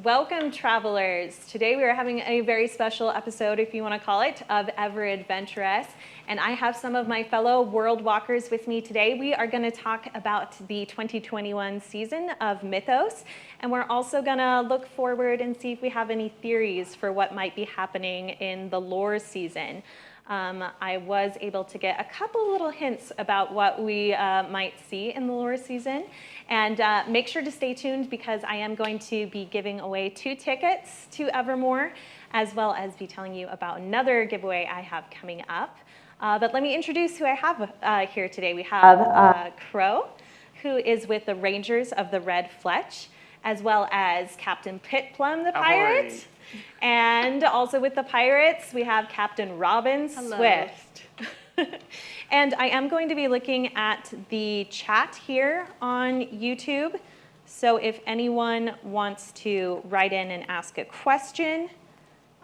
welcome travelers. Today we are having a very special episode, if you want to call it, of Ever Adventurous. And I have some of my fellow world walkers with me today. We are going to talk about the 2021 season of Mythos. And we're also going to look forward and see if we have any theories for what might be happening in the lore season. I was able to get a couple little hints about what we might see in the lore season. And make sure to stay tuned because I am going to be giving away 2 tickets to Evermore, as well as be telling you about another giveaway I have coming up. But let me introduce who I have here today. We have Crow, who is with the Rangers of the Red Fletch, as well as Captain Pitplum the Pirate. And also with the Pirates, we have Captain Robin Swift. And I am going to be looking at the chat here on YouTube. So if anyone wants to write in and ask a question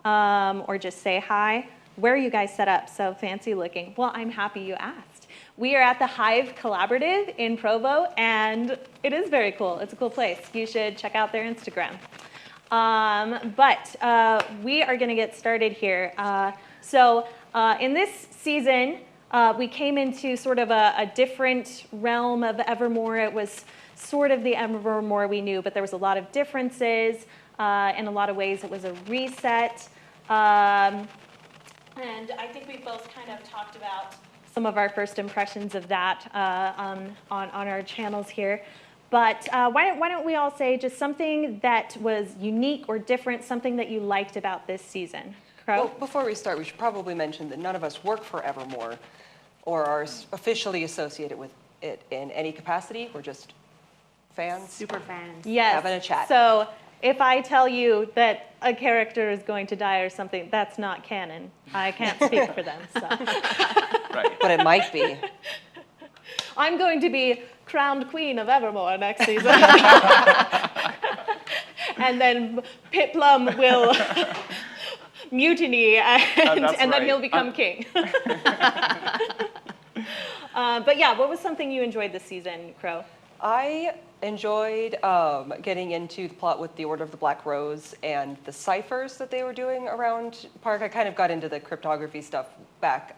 or just say hi, where are you guys set up? So fancy looking. Well, I'm happy you asked. We are at the Hive Collaborative in Provo, and it is very cool. It's a cool place. You should check out their Instagram. But we are going to get started here. In this season, we came into sort of a different realm of Evermore. It was sort of the Evermore we knew, but there was a lot of differences. In a lot of ways, it was a reset. And I think we both kind of talked about some of our first impressions of that on our channels here. But why don't we all say just something that was unique or different, something that you liked about this season? Crow? Well, before we start, we should probably mention that none of us work for Evermore or are officially associated with it in any capacity. We're just fans. Super fans. Yes. Having a chat. So if I tell you that a character is going to die or something, that's not canon. I can't speak for them. So. Right. But it might be. I'm going to be crowned queen of Evermore next season. And then Pitplum will mutiny, and then he'll become king. But yeah, what was something you enjoyed this season, Crow? I enjoyed getting into the plot with the Order of the Black Rose and the ciphers that they were doing around Park. I kind of got into the cryptography stuff back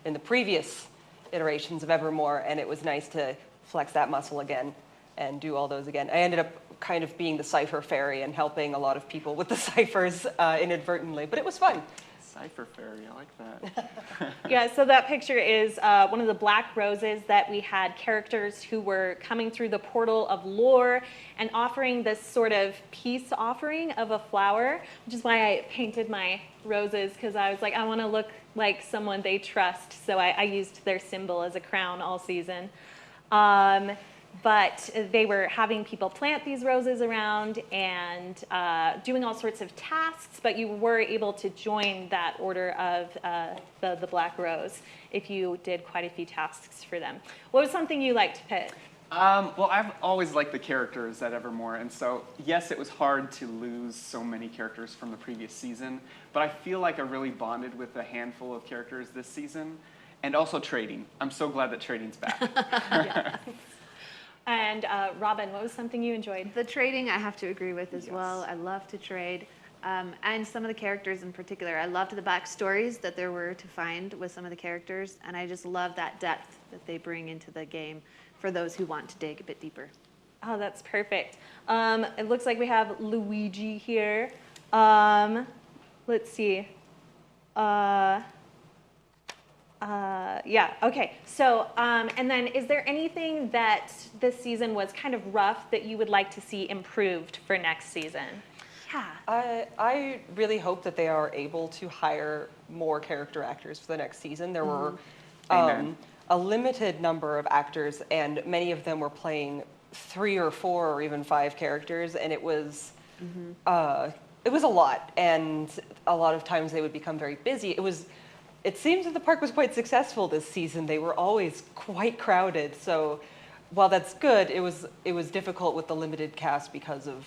in the previous iterations of Evermore, and it was nice to flex that muscle again and do all those again. I ended up kind of being the cipher fairy and helping a lot of people with the ciphers inadvertently, but it was fun. Cipher fairy, I like that. Yeah, so that picture is one of the black roses that we had characters who were coming through the portal of lore and offering this sort of peace offering of a flower, which is why I painted my roses, because I was like, I want to look like someone they trust. So I used their symbol as a crown all season. But they were having people plant these roses around and doing all sorts of tasks, but you were able to join that order of the Black Rose if you did quite a few tasks for them. What was something you liked, Pitt? Well, I've always liked the characters at Evermore, and so, yes, it was hard to lose so many characters from the previous season, but I feel like I really bonded with a handful of characters this season, and also trading. I'm so glad that trading's back. Yeah. And Robin, what was something you enjoyed? The trading I have to agree with as Yes. well. I love to trade. And some of the characters in particular. I loved the backstories that there were to find with some of the characters. And I just love that depth that they bring into the game for those who want to dig a bit deeper. Oh, that's perfect. It looks like we have Luigi here. Let's see. Yeah, okay. So, and then is there anything that this season was kind of rough that you would like to see improved for next season? Yeah. I really hope that they are able to hire more character actors for the next season. There were a limited number of actors, and many of them were playing 3 or 4 or even 5 characters, and it was a lot. And a lot of times they would become very busy. It seems that the park was quite successful this season. They were always quite crowded. So while that's good, it was difficult with the limited cast because of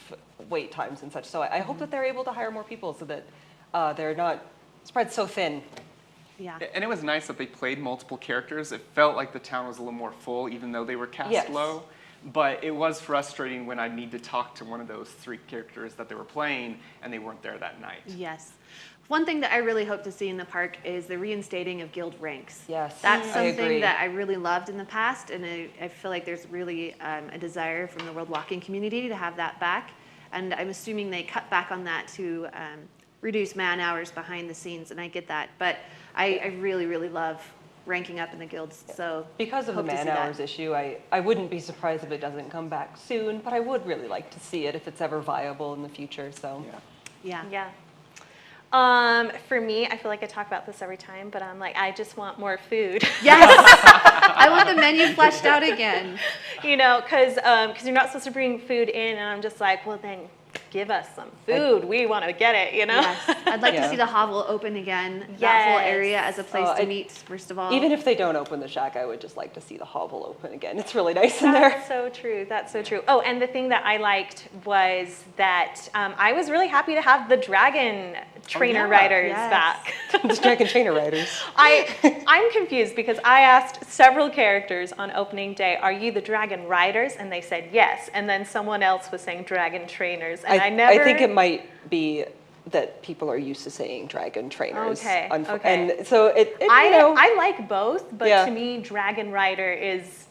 wait times and such. So I hope that they're able to hire more people so that they're not spread so thin. Yeah. And it was nice that they played multiple characters. It felt like the town was a little more full, even though they were cast Yes. low. But it was frustrating when I'd need to talk to one of those 3 characters that they were playing, and they weren't there that night. Yes. One thing that I really hope to see in the park is the reinstating of guild ranks. Yes, That's I something agree. that I really loved in the past, and I feel like there's really a desire from the world walking community to have that back. And I'm assuming they cut back on that to reduce man hours behind the scenes, and I get that. But I really, really love ranking up in the guilds. So Because of the hope to man see that. hours issue, I wouldn't be surprised if it doesn't come back soon, but I would really like to see it if it's ever viable in the future, so. Yeah. Yeah. Yeah. For me, I feel like I talk about this every time, but I'm like, I just want more food. Yes. I want the menu fleshed out again. You know, because you're not supposed to bring food in, and I'm just like, well, then give us some food. We want to get it, you know? Yes. I'd like to Yeah. see the hovel open again, that whole Yes. area as a place to I- meet, first of all. Even if they don't open the shack, I would just like to see the hovel open again. It's really nice in there. That's so true. That's so true. Oh, and the thing that I liked was that I was really happy to have the dragon trainer yeah. riders Yes. back. The Dragon Trainer Riders. I'm confused because I asked several characters on opening day, "Are you the dragon riders?" And they said yes. And then someone else was saying dragon trainers, and I never. I think it might be that people are used to saying dragon trainers. Okay, Unf- okay. And so you know, I like both, but Yeah. to me, dragon rider is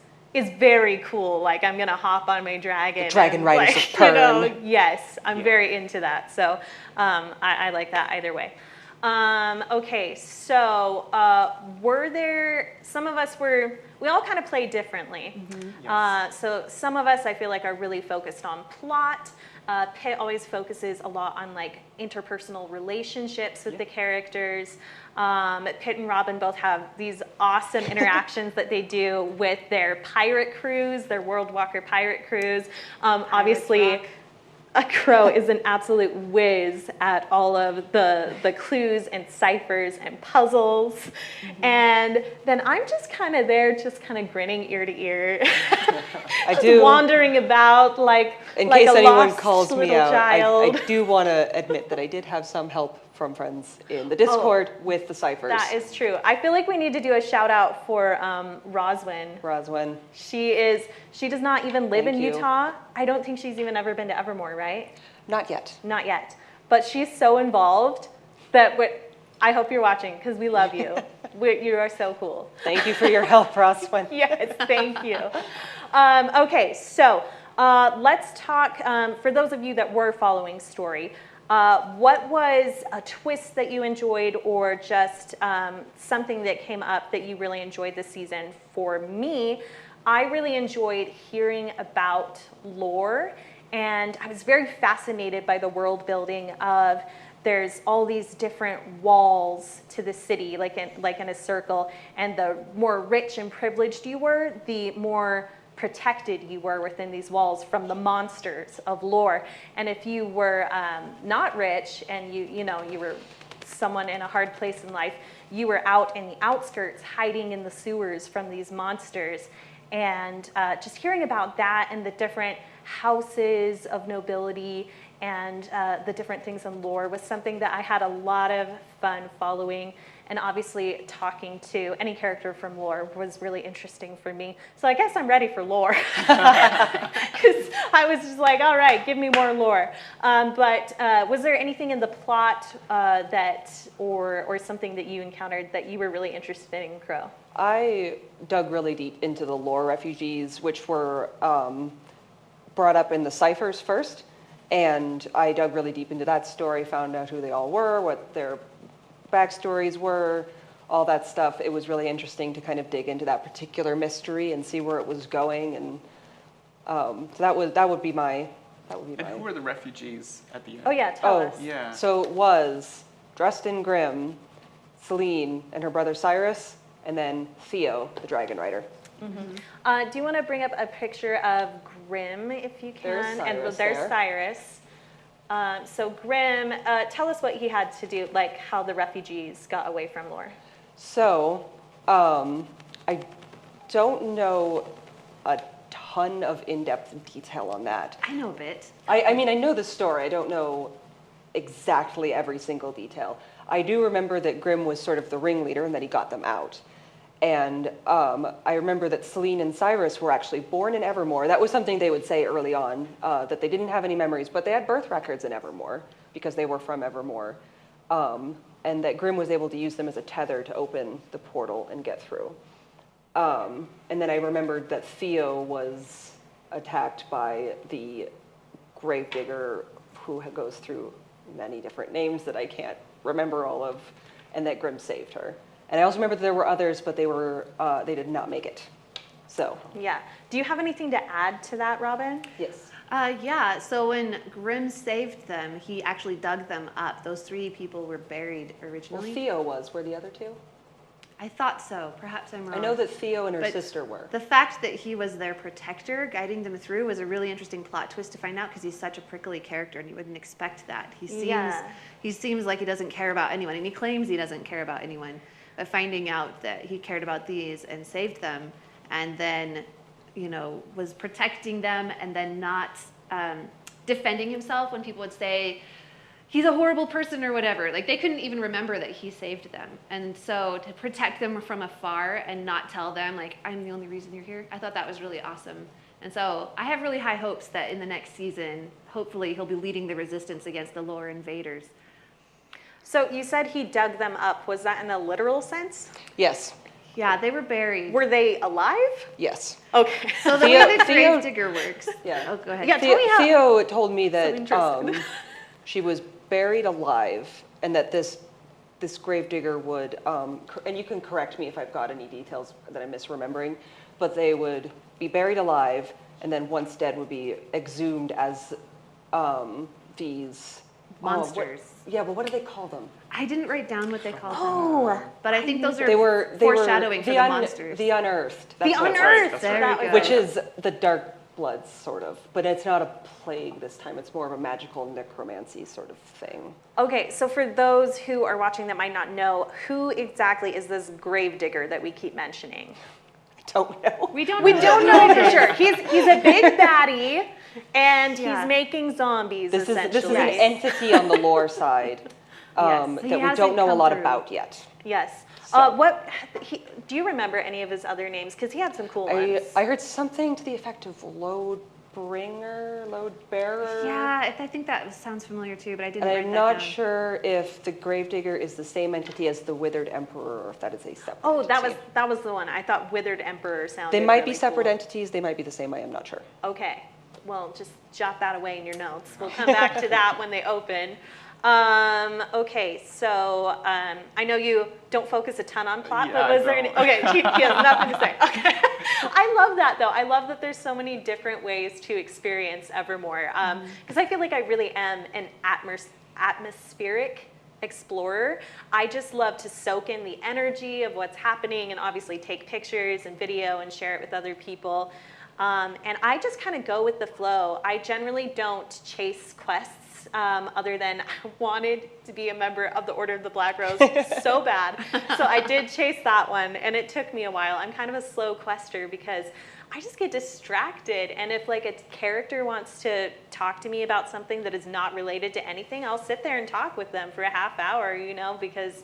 very cool. Like, I'm gonna hop on my dragon. dragon and, riders like, of Pern. you know, yes, I'm Yeah. very into that. So I like that either way. Okay, so were there, some of us we all kind of play differently. Yes. So some of us I feel like are really focused on plot. Pitt always focuses a lot on like interpersonal relationships with the characters. Pitt and Robin both have these awesome interactions that they do with their pirate crews, their World Walker pirate crews. Obviously, rock. a Crow is an absolute whiz at all of the clues and ciphers and puzzles. And then I'm just kind of there, just kind of grinning ear to ear. I Just do. wandering about like In like case a anyone lost calls me little out, child. I do want to admit that I did have some help from friends in the Discord with the ciphers. That is true. I feel like we need to do a shout out for Roswin. Roswin. She does not even live Thank in you. Utah. I don't think she's even ever been to Evermore, right? Not yet. Not yet. But she's so involved that I hope you're watching because we love you. You are so cool. Thank you for your help, Roswin. Yes, thank you. Okay, so let's talk, for those of you that were following story, what was a twist that you enjoyed or just something that came up that you really enjoyed this season? For me, I really enjoyed hearing about lore, and I was very fascinated by the world building of there's all these different walls to the city, like in a circle, and the more rich and privileged you were, the more protected you were within these walls from the monsters of lore. And if you were not rich and you were someone in a hard place in life, you were out in the outskirts hiding in the sewers from these monsters. And just hearing about that and the different houses of nobility and the different things in lore was something that I had a lot of fun following. And obviously talking to any character from lore was really interesting for me. So I guess I'm ready for lore. Because I was just like, all right, give me more lore. But was there anything in the plot or something that you encountered that you were really interested in Crow? I dug really deep into the lore refugees, which were brought up in the ciphers first. And I dug really deep into that story, found out who they all were, what their backstories were, all that stuff. It was really interesting to kind of dig into that particular mystery and see where it was going. And so that would be my. And who were the refugees at the end? Oh yeah, tell us. Yeah. So it was Dresden Grimm, Celine, and her brother Cyrus, and then Theo, the dragon rider. Do you want to bring up a picture of Grimm if you can? There's Cyrus and there's there. Cyrus. So Grimm, tell us what he had to do, like how the refugees got away from lore. So I don't know a ton of in-depth detail on that. I know a bit. I mean, I know the story. I don't know exactly every single detail. I do remember that Grimm was sort of the ringleader and that he got them out. And I remember that Celine and Cyrus were actually born in Evermore. That was something they would say early on, that they didn't have any memories, but they had birth records in Evermore because they were from Evermore. And that Grimm was able to use them as a tether to open the portal and get through. And then I remembered that Theo was attacked by the gravedigger who goes through many different names that I can't remember all of, and that Grimm saved her. And I also remember that there were others, but they did not make it. So. Yeah. Do you have anything to add to that, Robin? Yes. Yeah, so when Grimm saved them, he actually dug them up. Those 3 people were buried Well, originally. Theo was. Were the other 2? I thought so. Perhaps I'm wrong. I know that Theo and her But sister were. The fact that he was their protector, guiding them through, was a really interesting plot twist to find out because he's such a prickly character and you wouldn't expect that. He seems like he doesn't care about anyone, and he claims he doesn't care about anyone. But finding out that he cared about these and saved them, and then, was protecting them, and then not defending himself when people would say he's a horrible person or whatever. Like, they couldn't even remember that he saved them. And so to protect them from afar and not tell them, like, I'm the only reason you're here, I thought that was really awesome. And so I have really high hopes that in the next season, hopefully he'll be leading the resistance against the lore invaders. So you said he dug them up. Was that in a literal sense? Yes. Yeah, they were buried. Were they alive? Yes. Okay. So the way the gravedigger works. Yeah. Oh, go ahead. Yeah, tell me how. Theo told me So that interesting. she was buried alive, and that this gravedigger would, and you can correct me if I've got any details that I'm misremembering, but they would be buried alive, and then once dead would be exhumed as these Monsters. but what do they call them? I didn't write down what they called Oh, them. But I think those are They were foreshadowing for the monsters. The unearthed. The That's what it's unearthed. That's There That we was- go. Which is the dark bloods, sort of. But it's not a plague this time. It's more of a magical necromancy sort of thing. Okay, so for those who are watching that might not know, who exactly is this gravedigger that we keep mentioning? I don't know. We don't We know. don't know for sure. He's a big baddie, and Yeah. he's making zombies. This is essentially. an entity on the lore side Yes. He that we hasn't don't know a come lot through. about yet. Yes. So- Do you remember any of his other names? Because he had some cool ones. I heard something to the effect of load bearer. Yeah, I think that sounds familiar too, but I didn't And write I'm that not down. sure if the gravedigger is the same entity as the withered emperor, or if that is a separate. Oh, entity. that was the one. I thought Withered Emperor sounded They might be really separate cool. entities. They might be the same. I am not sure. Okay. Well, just jot that away in your notes. We'll come back to that when they open. Okay, so I know you don't focus a ton on plot, Yeah, but was there any? I Okay, he has nothing to say. Okay, I love that though. I love that there's so many different ways to experience Evermore, because I feel like I really am an atmospheric explorer. I just love to soak in the energy of what's happening, and obviously take pictures and video and share it with other people. And I just kind of go with the flow. I generally don't chase quests. Other than I wanted to be a member of the Order of the Black Rose so bad. So I did chase that one, and it took me a while. I'm kind of a slow quester because I just get distracted. And if like a character wants to talk to me about something that is not related to anything, I'll sit there and talk with them for a half hour, because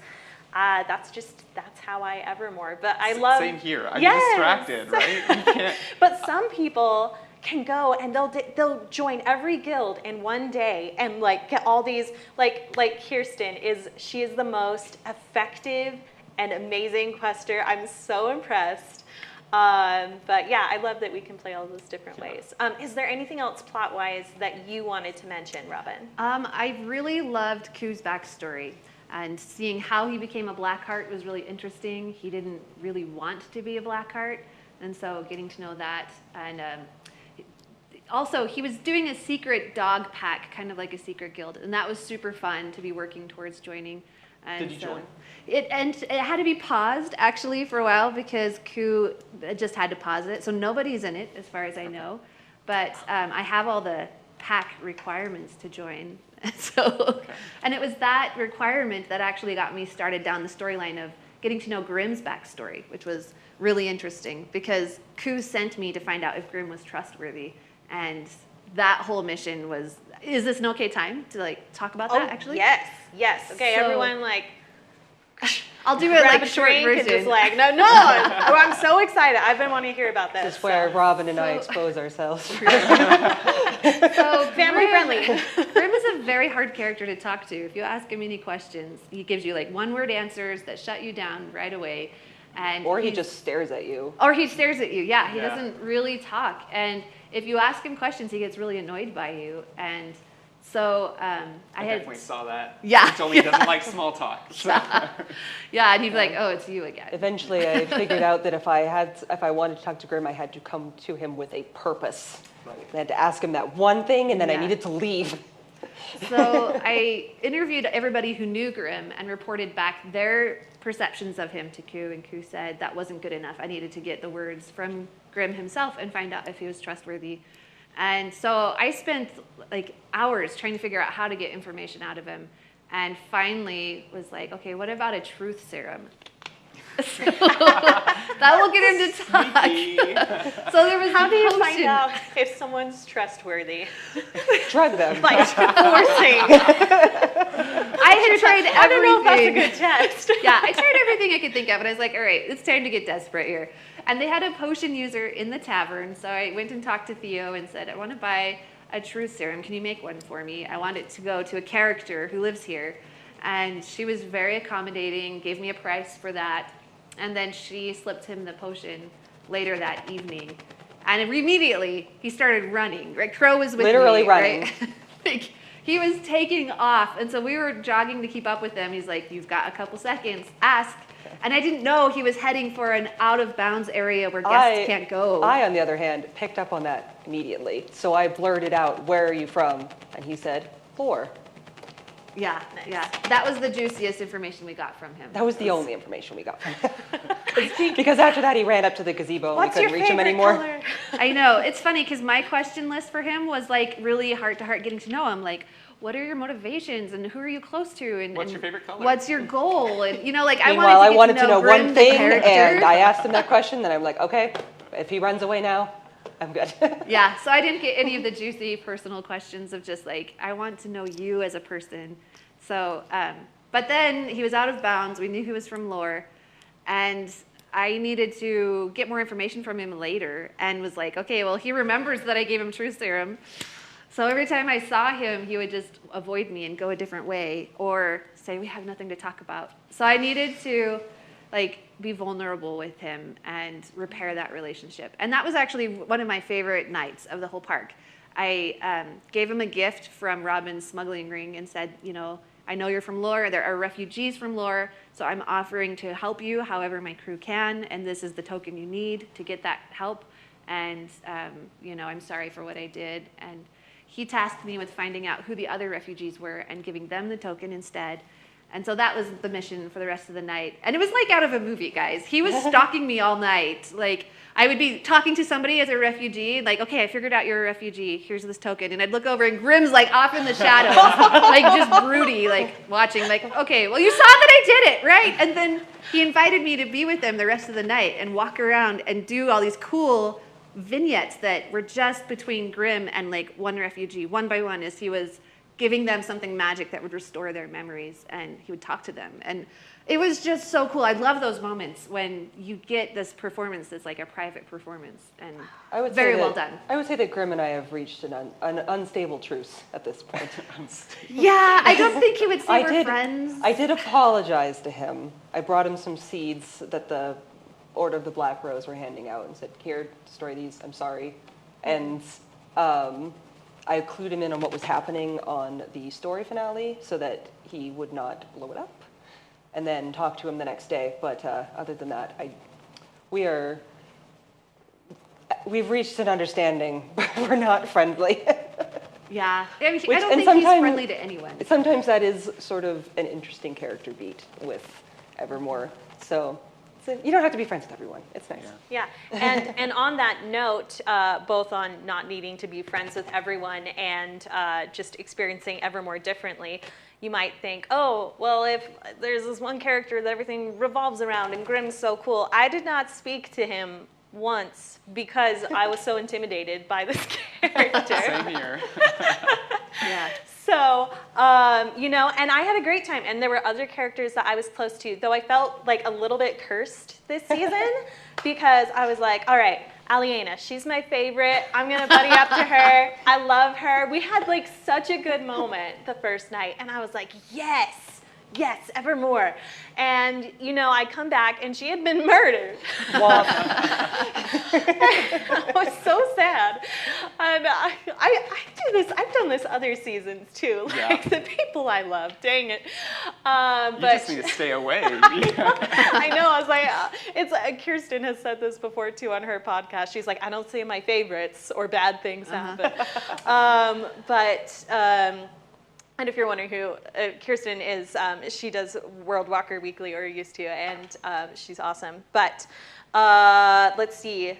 that's how I Evermore. But I love. Same here. I'm Yes. distracted, right? You can't. But some people can go and they'll join every guild in one day and like get all these like Kirsten she is the most effective and amazing quester. I'm so impressed. But yeah, I love that we can play all those different ways. Is there anything else plot-wise that you wanted to mention, Robin? I really loved Ku's backstory, and seeing how he became a Blackheart was really interesting. He didn't really want to be a Blackheart, and so getting to know that. And also, he was doing a secret dog pack, kind of like a secret guild, and that was super fun to be working towards joining. And Did you join? It had to be paused actually for a while because Ku just had to pause it. So nobody's in it as far as I know, but I have all the pack requirements to join. And it was that requirement that actually got me started down the storyline of getting to know Grimm's backstory, which was really interesting because Ku sent me to find out if Grimm was trustworthy, and that whole mission was. Is this an okay time to like talk about that actually? Yes. Okay, So- everyone I'll do it grab like a short drink and version. just like, no. Oh, I'm so excited. I've been wanting to hear about this. This is where Robin and I So- expose ourselves. So Family friendly. Grim is a very hard character to talk to. If you ask him any questions, he gives you like one-word answers that shut you down right away. And Or he he's- just stares at you. Or he stares at you. Yeah, he Yeah. doesn't really talk. And if you ask him questions, he gets really annoyed by you. And so I I had, definitely saw that. Yeah. He told me he doesn't like small talk. So. yeah, and he'd be like, "Oh, it's you again." Eventually, I figured out that if I wanted to talk to Grim, I had to come to him with a purpose. Right. I had to ask him that one thing, and then I Yeah. needed to leave. So I interviewed everybody who knew Grim and reported back their perceptions of him to Ku, and Ku said that wasn't good enough. I needed to get the words from Grim himself and find out if he was trustworthy. And so I spent like hours trying to figure out how to get information out of him, and finally was like, okay, what about a truth serum? So that will get him to talk. Sneaky. So there was How a do you potion. find out if someone's trustworthy? Drug them. Like forcing. I had tried everything. I don't know if that's a good test. Yeah, I tried everything I could think of, and I was like, all right, it's time to get desperate here. And they had a potion user in the tavern, so I went and talked to Theo and said, I want to buy a truth serum. Can you make one for me? I want it to go to a character who lives here. And she was very accommodating, gave me a price for that. And then she slipped him the potion later that evening. And immediately, he started running. Right? Crow was with Literally me. running. Right? Like, he was taking off. And so we were jogging to keep up with him. He's like, you've got a couple seconds. Ask. And I didn't know he was heading for an out-of-bounds area where guests can't go. I, on the other hand, picked up on that immediately. So I blurted out, "Where are you from?" And he said, "Lore." Yeah, yeah. That was the juiciest information we got from him. That was the only information we got from him. Because after that, he ran up to the gazebo and we What's your couldn't reach him favorite anymore. color? I know. It's funny because my question list for him was like really heart-to-heart getting to know him. Like, what are your motivations and who are you close to? And What's and your favorite color? What's your goal? And, you know, like Meanwhile, I I wanted to know Grim, one the thing, character. and I asked him that question, then I'm like, okay, if he runs away now, I'm good. Yeah, so I didn't get any of the juicy personal questions of just like, I want to know you as a person. So, but then he was out of bounds. We knew he was from Lore. And I needed to get more information from him later and was like, okay, well, he remembers that I gave him truth serum. So every time I saw him, he would just avoid me and go a different way or say, we have nothing to talk about. So I needed to like be vulnerable with him and repair that relationship. And that was actually one of my favorite nights of the whole park. I gave him a gift from Robin's smuggling ring and said, you know, I know you're from Lore. There are refugees from Lore, so I'm offering to help you however my crew can, and this is the token you need to get that help. And, you know, I'm sorry for what I did. And he tasked me with finding out who the other refugees were and giving them the token instead. And so that was the mission for the rest of the night. And it was like out of a movie, guys. He was stalking me all night. Like, I would be talking to somebody as a refugee, like, okay, I figured out you're a refugee. Here's this token. And I'd look over and Grim's like off in the shadows, like just broody, like watching, like, okay, well, you saw that I did it, right? And then he invited me to be with him the rest of the night and walk around and do all these cool vignettes that were just between Grim and like one refugee, one by one, as he was giving them something magic that would restore their memories, and he would talk to them. And it was just so cool. I love those moments when you get this performance that's like a private performance, and I would very say well that, done. I would say that Grim and I have reached an unstable truce at this point. Yeah, I don't think he would say I we're did, friends. I did apologize to him. I brought him some seeds that the Order of the Black Rose were handing out and said, here, destroy these, I'm sorry. And I clued him in on what was happening on the story finale so that he would not blow it up, and then talk to him the next day. But other than that, we've reached an understanding, but we're not friendly. Yeah, I mean, I Which- don't and think he's sometimes- friendly to anyone. Sometimes that is sort of an interesting character beat with Evermore. So you don't have to be friends with everyone. It's nice. Yeah, and on that note, both on not needing to be friends with everyone and just experiencing Evermore differently, you might think, oh, well, if there's this one character that everything revolves around and Grim's so cool. I did not speak to him once because I was so intimidated by this character. Same here. Yeah. So, you know, and I had a great time. And there were other characters that I was close to, though I felt like a little bit cursed this season because I was like, all right, Aliena, she's my favorite. I'm going to buddy up to her. I love her. We had like such a good moment the first night. And I was like, yes, Evermore. And, you know, I come back and she had been murdered. Well, I was so sad. And I do this, I've done this other seasons too. Like the people I love, dang it. You But just need to stay away. I know, I was like, Kirsten has said this before too on her podcast. She's like, I don't say my favorites or bad things happen. And if you're wondering who Kirsten is, she does World Walker Weekly, or used to, and she's awesome. But let's see,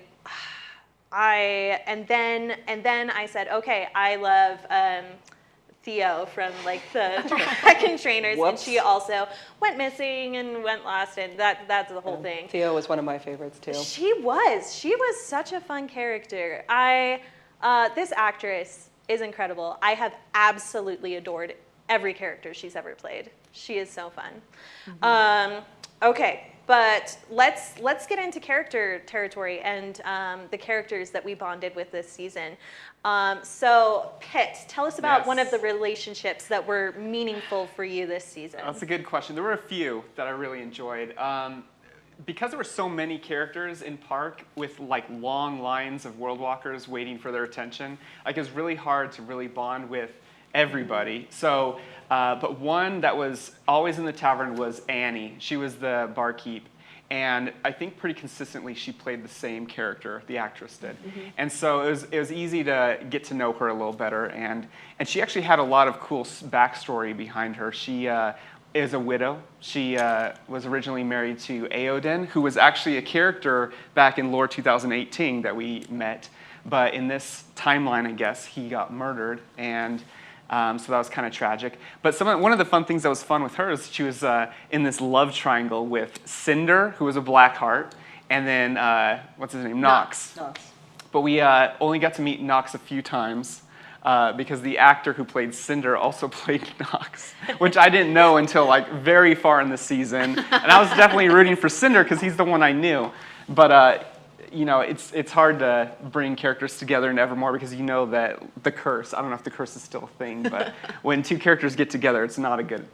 and then I said, okay, I love Theo from like the Dragon Trainers, and she also went missing and went lost, and that's the whole thing. Theo was one of my favorites too. She was such a fun character. This actress is incredible. I have absolutely adored every character she's ever played. She is so fun. Okay, but let's get into character territory and the characters that we bonded with this season. So Pitt, tell us about one of the relationships that were meaningful for you this season. That's a good question. There were a few that I really enjoyed. Because there were so many characters in Park with like long lines of World Walkers waiting for their attention, like it was really hard to really bond with everybody. So, but one that was always in the tavern was Annie. She was the barkeep. And I think pretty consistently she played the same character, the actress did. And so it was easy to get to know her a little better. And she actually had a lot of cool backstory behind her. She is a widow. She was originally married to Aoden, who was actually a character back in Lore 2018 that we met. But in this timeline, I guess, he got murdered, and so that was kind of tragic. But one of the fun things that was fun with her is she was in this love triangle with Cinder, who was a Blackheart, and then, what's his name, Nox. But we only got to meet Nox a few times. Because the actor who played Cinder also played Nox, which I didn't know until like very far in the season. And I was definitely rooting for Cinder because he's the one I knew. But you know, it's hard to bring characters together in Evermore because you know that the curse. I don't know if the curse is still a thing, but when two characters get together, it's not a good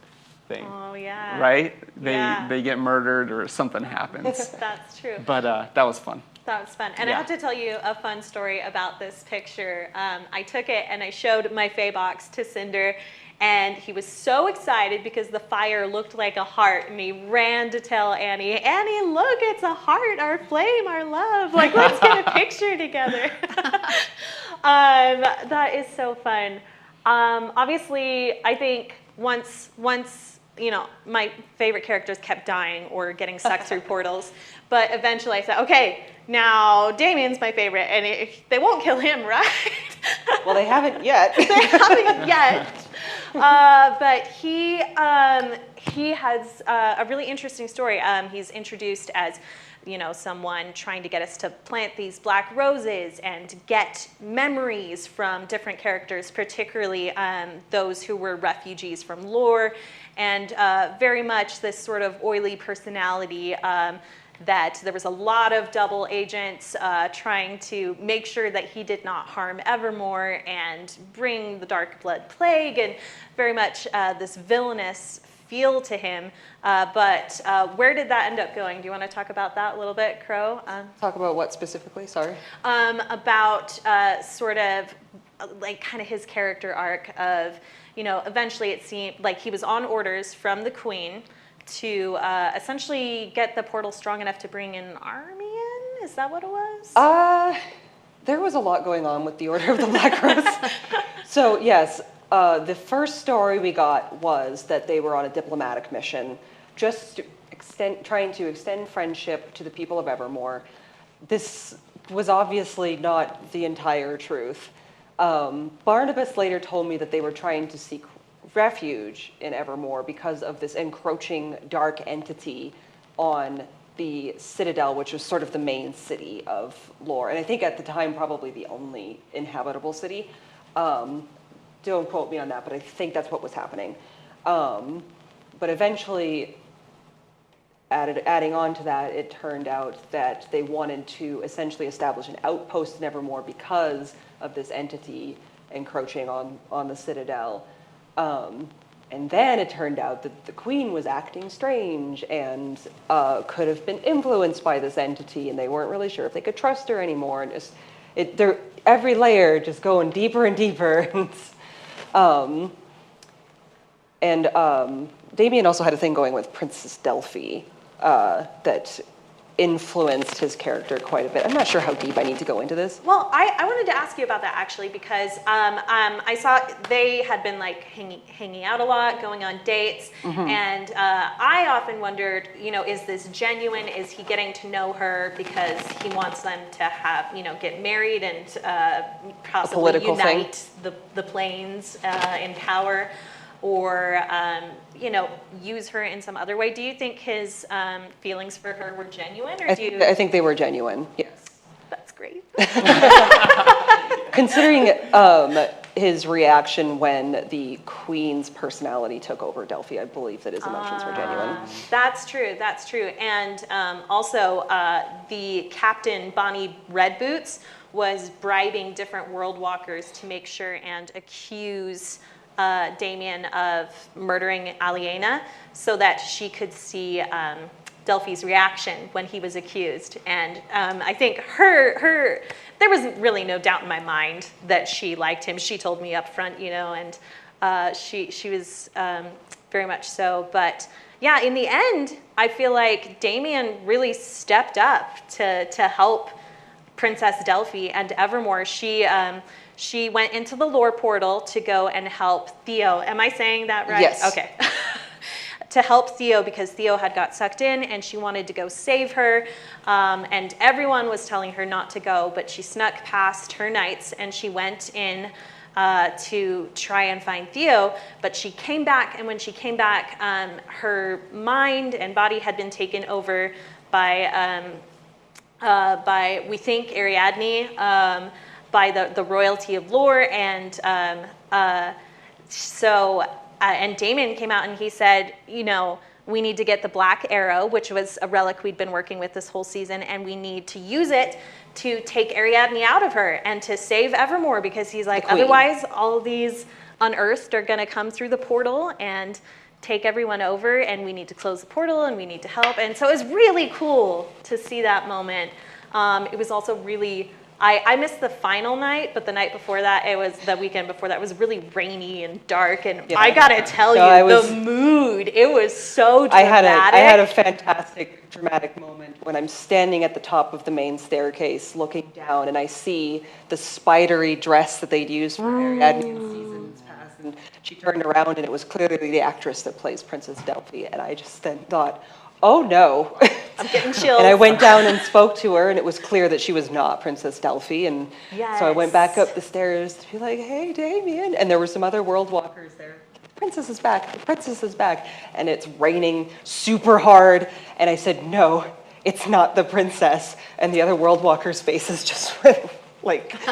thing. Oh yeah. Right? They get murdered or something happens. That's true. But that was fun. That was fun. And I have to tell you a fun story about this picture. I took it and I showed my Fae box to Cinder, and he was so excited because the fire looked like a heart, and he ran to tell Annie, Annie, look, it's a heart, our flame, our love. Like, let's get a picture together. That is so fun. Obviously, I think once you know, my favorite characters kept dying or getting sucked through portals. But eventually I said, okay, now Damien's my favorite, and they won't kill him, right? Well, they haven't yet. They haven't yet. But he has a really interesting story. He's introduced as, you know, someone trying to get us to plant these black roses and get memories from different characters, particularly those who were refugees from Lore, and very much this sort of oily personality that there was a lot of double agents trying to make sure that he did not harm Evermore and bring the Dark Blood Plague, and very much this villainous feel to him. But where did that end up going? Do you want to talk about that a little bit, Crow? Talk about what specifically? Sorry. About sort of like kind of his character arc of, you know, eventually it seemed like he was on orders from the Queen to essentially get the portal strong enough to bring an army in? Is that what it was? There was a lot going on with the Order of the Black Rose. So yes, the first story we got was that they were on a diplomatic mission, just trying to extend friendship to the people of Evermore. This was obviously not the entire truth. Barnabas later told me that they were trying to seek refuge in Evermore because of this encroaching dark entity on the Citadel, which was sort of the main city of Lore, and I think at the time probably the only inhabitable city. Don't quote me on that, but I think that's what was happening. But eventually, adding on to that, it turned out that they wanted to essentially establish an outpost in Evermore because of this entity encroaching on the Citadel. And then it turned out that the queen was acting strange and could have been influenced by this entity, and they weren't really sure if they could trust her anymore. And just every layer just going deeper and deeper. Damien also had a thing going with Princess Delphi that influenced his character quite a bit. I'm not sure how deep I need to go into this. Well, I wanted to ask you about that actually because I saw they had been like hanging out a lot, going on dates, and I often wondered, is this genuine? Is he getting to know her because he wants them to have, get married and possibly unite the planes in power? Or use her in some other way. Do you think his feelings for her were genuine, or I think they were genuine. Yes. That's great. Considering his reaction when the queen's personality took over Delphi, I believe that his emotions were genuine. That's true. That's true. And also, the captain Bonnie Redboots was bribing different world walkers to make sure and accuse Damien of murdering Aliena so that she could see Delphi's reaction when he was accused. And I think there was really no doubt in my mind that she liked him. She told me up front, and she was very much so. But yeah, in the end, I feel like Damien really stepped up to help Princess Delphi and Evermore. She went into the lore portal to go and help Theo. Am I saying that right? Yes. Okay. To help Theo because Theo had got sucked in and she wanted to go save her. And everyone was telling her not to go, but she snuck past her knights and she went in to try and find Theo. But she came back, and when she came back, her mind and body had been taken over by we think, Ariadne, by the royalty of Lore, and and Damien came out and he said, we need to get the black arrow, which was a relic we'd been working with this whole season, and we need to use it to take Ariadne out of her and to save Evermore, because he's like, otherwise all of these unearthed are going to come through the portal and take everyone over, and we need to close the portal and we need to help. And so it was really cool to see that moment. It was also really, I missed the final night, but the night before that, it was the weekend before that, was really rainy and dark. And yeah. I gotta tell you, the mood, it was so dramatic. I had a fantastic dramatic moment when I'm standing at the top of the main staircase looking down, and I see the spidery dress that they'd used for Ariadne in seasons past. And she turned around, and it was clearly the actress that plays Princess Delphi. And I just then thought, oh no. I'm getting chills. And I went down and spoke to her, and it was clear that she was not Princess Delphi. And so I went back up the stairs to be like, hey, Damien. And there were some other world walkers there. The princess is back. The princess is back. And it's raining super hard. And I said, no, it's not the princess. And the other world walkers' faces just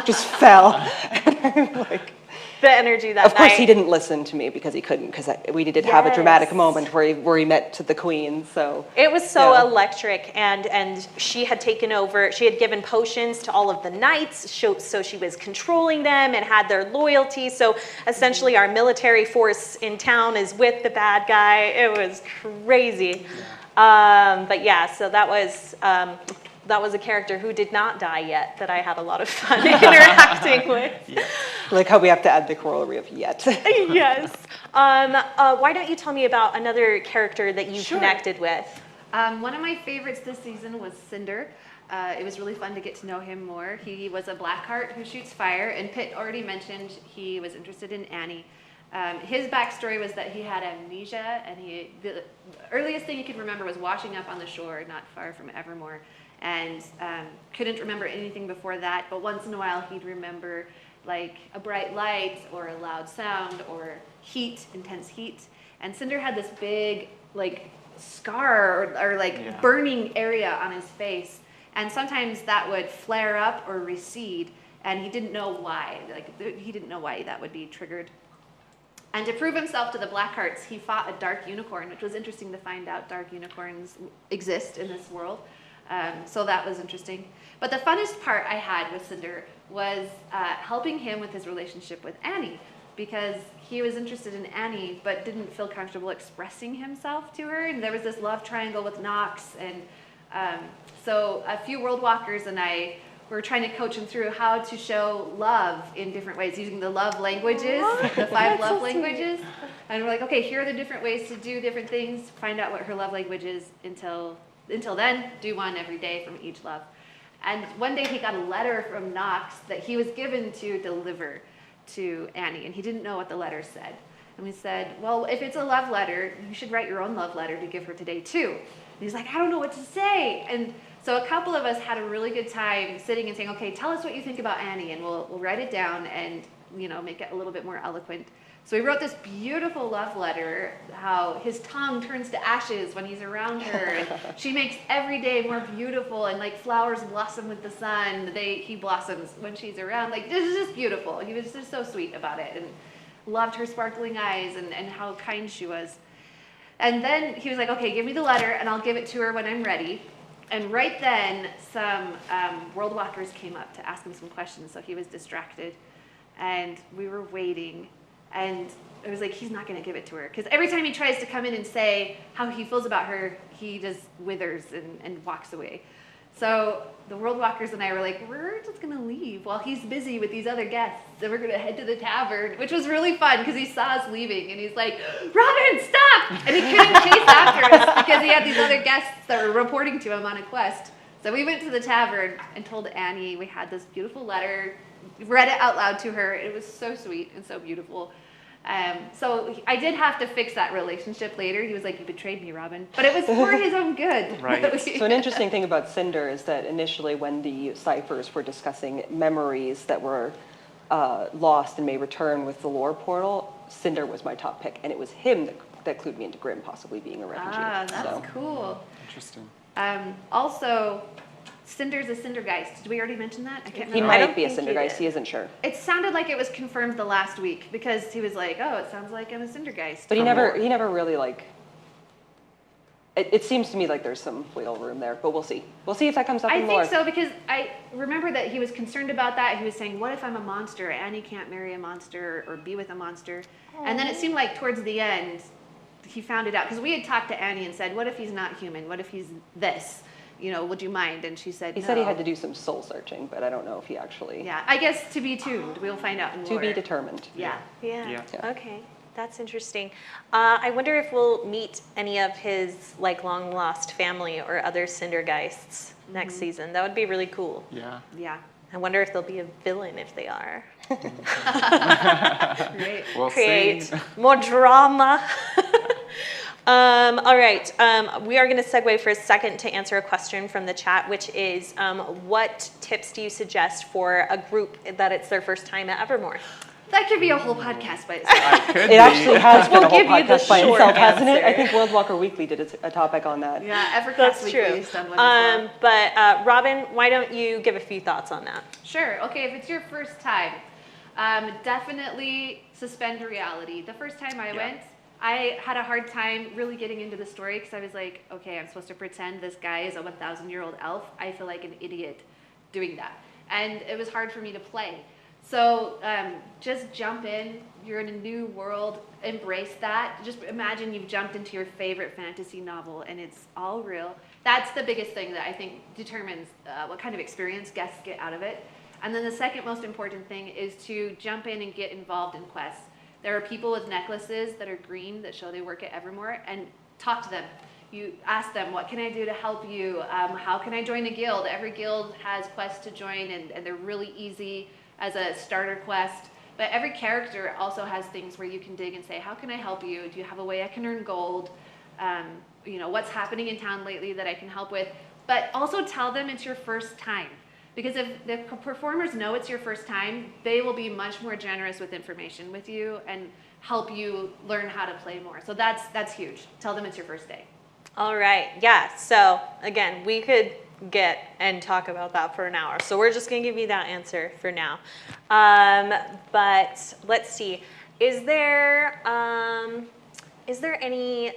just fell. And I'm like, the energy that Of course, he didn't listen to me because he couldn't, because we needed to have a dramatic moment where he met to the queen. So it was so electric, and she had taken over. She had given potions to all of the knights, so she was controlling them and had their loyalty. So essentially, our military force in town is with the bad guy. It was crazy, but yeah. So that was a character who did not die yet that I had a lot of fun interacting with. Yeah. Like how we have to add the corollary of yet. Yes. Why don't you tell me about another character that you connected with? One of my favorites this season was Cinder. It was really fun to get to know him more. He was a Blackheart who shoots fire, and Pitt already mentioned he was interested in Annie. His backstory was that he had amnesia, and the earliest thing he could remember was washing up on the shore not far from Evermore, and couldn't remember anything before that, but once in a while he'd remember like a bright light or a loud sound or heat, intense heat. And Cinder had this big like scar or like burning area on his face. And sometimes that would flare up or recede, and he didn't know why. Like he didn't know why that would be triggered. And to prove himself to the Blackhearts, he fought a dark unicorn, which was interesting to find out dark unicorns exist in this world. So that was interesting. But the funnest part I had with Cinder was helping him with his relationship with Annie, because he was interested in Annie but didn't feel comfortable expressing himself to her. And there was this love triangle with Nox. And so a few World Walkers and I were trying to coach him through how to show love in different ways, using the love languages, the 5 love languages. And we're like, okay, here are the different ways to do different things. Find out what her love language is. Until then, do one every day from each love. And one day he got a letter from Nox that he was given to deliver to Annie, and he didn't know what the letter said. And we said, well, if it's a love letter, you should write your own love letter to give her today too. And he's like, I don't know what to say. And so a couple of us had a really good time sitting and saying, okay, tell us what you think about Annie, and we'll write it down and make it a little bit more eloquent. So he wrote this beautiful love letter, how his tongue turns to ashes when he's around her, and she makes every day more beautiful, and like flowers blossom with the sun. He blossoms when she's around. Like, this is just beautiful. He was just so sweet about it, and loved her sparkling eyes and how kind she was. And then he was like, okay, give me the letter, and I'll give it to her when I'm ready. And right then, some World Walkers came up to ask him some questions, so he was distracted. And we were waiting. And it was like, he's not going to give it to her. Because every time he tries to come in and say how he feels about her, he just withers and walks away. So the World Walkers and I were like, we're just going to leave while he's busy with these other guests. And we're going to head to the tavern, which was really fun because he saw us leaving. And he's like, Robin, stop! And he couldn't chase after us because he had these other guests that were reporting to him on a quest. So we went to the tavern and told Annie we had this beautiful letter, read it out loud to her. It was so sweet and so beautiful. So I did have to fix that relationship later. He was like, you betrayed me, Robin. But it was for his own good. Right. So an interesting thing about Cinder is that initially when the ciphers were discussing memories that were lost and may return with the lore portal, Cinder was my top pick. And it was him that clued me into Grimm possibly being a refugee. Ah, that's cool. Interesting. Also, Cinder's a Cindergeist. Did we already mention that? I can't He remember. might be a Cindergeist. He isn't sure. It sounded like it was confirmed the last week because he was like, "Oh, it sounds like I'm a Cindergeist." But he never really like. It seems to me like there's some wiggle room there, but we'll see. We'll see if that comes up in lore. I think so because I remember that he was concerned about that. He was saying, "What if I'm a monster? Annie can't marry a monster or be with a monster." And then it seemed like towards the end, he found it out because we had talked to Annie and said, "What if he's not human? What if he's this? Would you mind?" And she said, He said he had to do some soul searching, but I don't know if he actually. Yeah, I guess to be tuned. We'll find out in To lore. be determined. Yeah. Yeah. Yeah. Okay. That's interesting. I wonder if we'll meet any of his long lost family or other Cindergeists next season. That would be really cool. Yeah. Yeah. I wonder if there'll be a villain if they are. Great. We'll Create see. more drama. All right. We are going to segue for a second to answer a question from the chat, which is, what tips do you suggest for a group that it's their first time at Evermore? That could be a whole podcast by itself. I could It actually has been We'll a whole give you the podcast by short itself, hasn't it? I answer. think World Walker Weekly did a topic on that. Yeah, Evercast That's Weekly true. has done one as well. But Robin, why don't you give a few thoughts on that? Sure. Okay, if it's your first time, definitely suspend reality. The first time I went, I had a hard time really getting into the story because I was like, okay, I'm supposed to pretend this guy is a 1,000-year-old elf. I feel like an idiot doing that. And it was hard for me to play. So just jump in. You're in a new world. Embrace that. Just imagine you've jumped into your favorite fantasy novel and it's all real. That's the biggest thing that I think determines what kind of experience guests get out of it. And then the second most important thing is to jump in and get involved in quests. There are people with necklaces that are green that show they work at Evermore, and talk to them. You ask them, what can I do to help you? How can I join a guild? Every guild has quests to join, and they're really easy as a starter quest. But every character also has things where you can dig and say, how can I help you? Do you have a way I can earn gold? What's happening in town lately that I can help with? But also tell them it's your first time. Because if the performers know it's your first time, they will be much more generous with information with you and help you learn how to play more. So that's huge. Tell them it's your first day. All right, yeah, so again, we could get and talk about that for an hour. So we're just gonna give you that answer for now. But let's see, is there any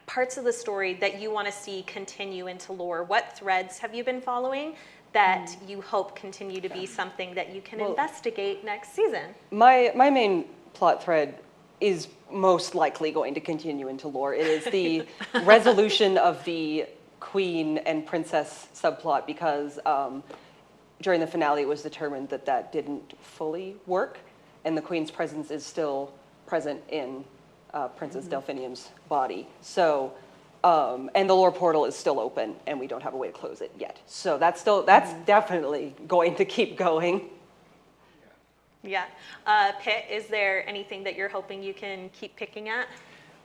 parts of the story that you wanna see continue into lore? What threads have you been following that you hope continue to be something that you can investigate next season? My main plot thread is most likely going to continue into lore. It is the resolution of the queen and princess subplot, because during the finale it was determined that that didn't fully work, and the queen's presence is still present in Princess Delphinium's body. So, and the lore portal is still open, and we don't have a way to close it yet. So that's definitely going to keep going. Yeah. Pitt, is there anything that you're hoping you can keep picking at?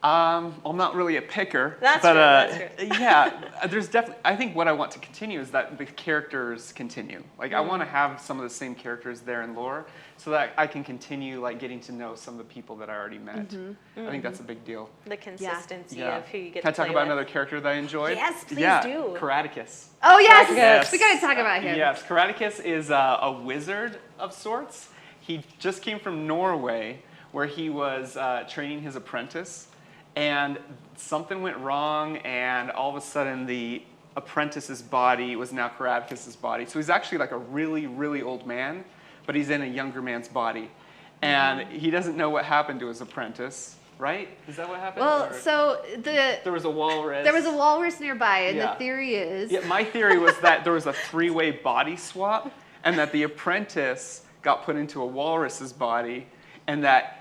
I'm not really a picker. That's but, true, that's true. Yeah, there's definitely, I think what I want to continue is that the characters continue. Like, I want to have some of the same characters there in lore so that I can continue, like, getting to know some of the people that I already met. I think that's a big deal. The consistency Yeah. of who you get Can I to play talk about with. another character that I enjoyed? Yes, please yeah, do. Karaticus. Oh yes, Yes. we gotta talk about him. Yes, Karaticus is a wizard of sorts. He just came from Norway, where he was training his apprentice, and something went wrong, and all of a sudden the apprentice's body was now Karaticus's body. So he's actually like a really, really old man, but he's in a younger man's body. And he doesn't know what happened to his apprentice, right? Is that what happened? Well, Or- so there was a walrus. there was a walrus nearby, and Yeah. the theory is Yeah, my theory was that there was a three-way body swap, and that the apprentice got put into a walrus's body, and that